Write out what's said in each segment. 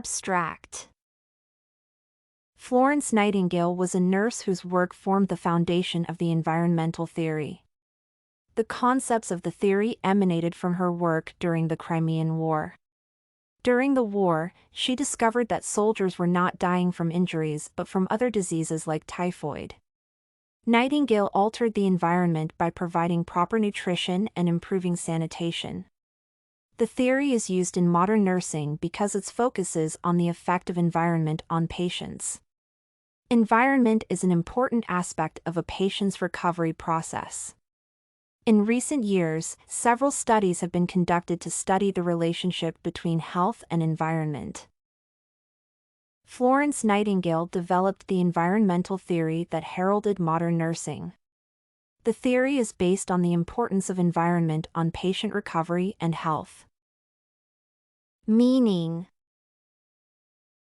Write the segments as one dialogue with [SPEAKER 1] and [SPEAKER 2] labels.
[SPEAKER 1] Abstract. Florence Nightingale was a nurse whose work formed the foundation of the environmental theory. The concepts of the theory emanated from her work during the Crimean War. During the war, she discovered that soldiers were not dying from injuries but from other diseases like typhoid. Nightingale altered the environment by providing proper nutrition and improving sanitation. The theory is used in modern nursing because it focuses on the effect of environment on patients. Environment is an important aspect of a patient's recovery process. In recent years, several studies have been conducted to study the relationship between health and environment. Florence Nightingale developed the environmental theory that heralded modern nursing. The theory is based on the importance of environment on patient recovery and health. Meaning.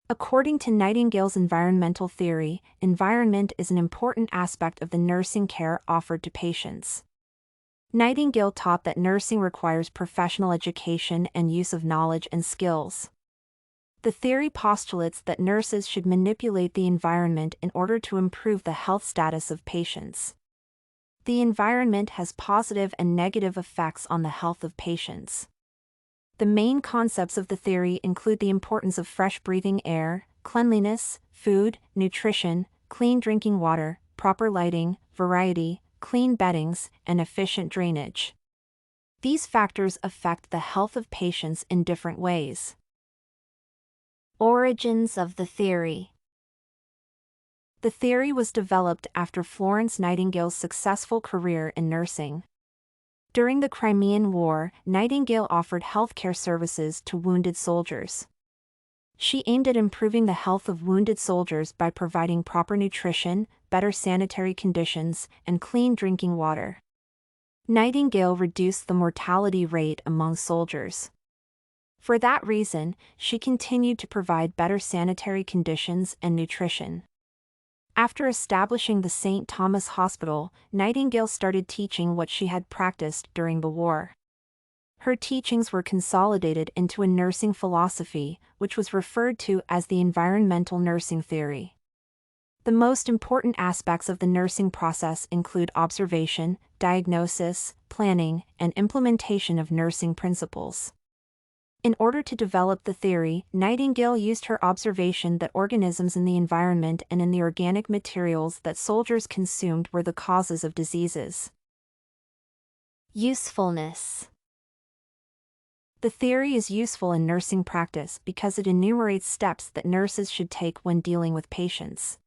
[SPEAKER 1] According to Nightingale's environmental theory, environment is an important aspect of the nursing care offered to patients. Nightingale taught that nursing requires professional education and use of knowledge and skills. The theory postulates that nurses should manipulate the environment in order to improve the health status of patients. The environment has positive and negative effects on the health of patients. The main concepts of the theory include the importance of fresh breathing air, cleanliness, food, nutrition, clean drinking water, proper lighting, variety, clean beddings, and efficient drainage. These factors affect the health of patients in different ways. Origins of the theory. The theory was developed after Florence Nightingale's successful career in nursing. During the Crimean War, Nightingale offered healthcare services to wounded soldiers. She aimed at improving the health of wounded soldiers by providing proper nutrition, better sanitary conditions, and clean drinking water. Nightingale reduced the mortality rate among soldiers. For that reason, she continued to provide better sanitary conditions and nutrition. After establishing the St. Thomas Hospital, Nightingale started teaching what she had practiced during the war. Her teachings were consolidated into a nursing philosophy, which was referred to as the environmental nursing theory. The most important aspects of the nursing process include observation, diagnosis, planning, and implementation of nursing principles. In order to develop the theory, Nightingale used her observation that organisms in the environment and in the organic materials that soldiers consumed were the causes of diseases. Usefulness. The theory is useful in nursing practice because it enumerates steps that nurses should take when dealing with patients.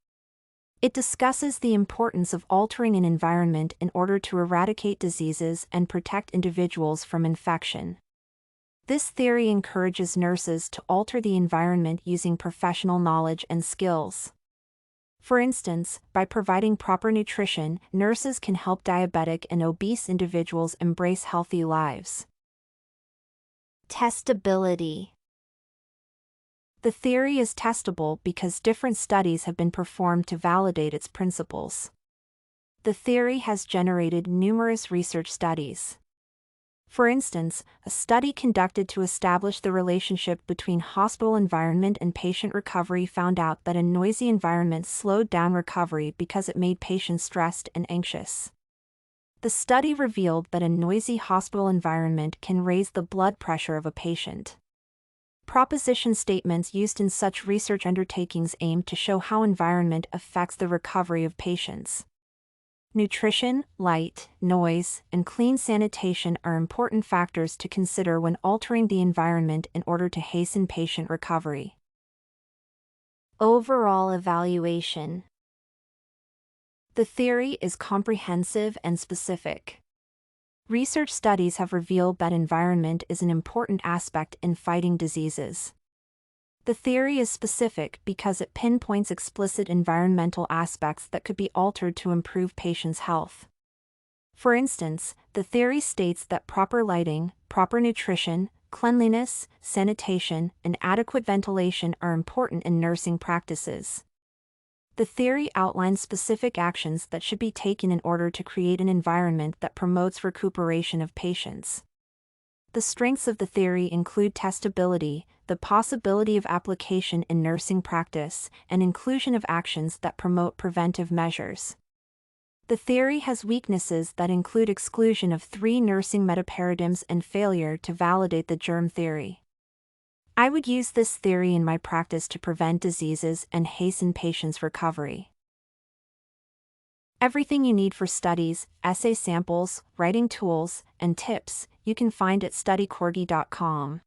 [SPEAKER 1] It discusses the importance of altering an environment in order to eradicate diseases and protect individuals from infection. This theory encourages nurses to alter the environment using professional knowledge and skills. For instance, by providing proper nutrition, nurses can help diabetic and obese individuals embrace healthy lives. Testability. The theory is testable because different studies have been performed to validate its principles. The theory has generated numerous research studies. For instance, a study conducted to establish the relationship between hospital environment and patient recovery found out that a noisy environment slowed down recovery because it made patients stressed and anxious. The study revealed that a noisy hospital environment can raise the blood pressure of a patient. Proposition statements used in such research undertakings aim to show how environment affects the recovery of patients. Nutrition, light, noise, and clean sanitation are important factors to consider when altering the environment in order to hasten patient recovery. Overall evaluation. The theory is comprehensive and specific. Research studies have revealed that environment is an important aspect in fighting diseases. The theory is specific because it pinpoints explicit environmental aspects that could be altered to improve patients' health. For instance, the theory states that proper lighting, proper nutrition, cleanliness, sanitation, and adequate ventilation are important in nursing practices. The theory outlines specific actions that should be taken in order to create an environment that promotes recuperation of patients. The strengths of the theory include testability, the possibility of application in nursing practice, and inclusion of actions that promote preventive measures. The theory has weaknesses that include exclusion of 3 nursing metaparadigms and failure to validate the germ theory. I would use this theory in my practice to prevent diseases and hasten patients' recovery. Everything you need for studies, essay samples, writing tools, and tips, you can find at studycorgi.com.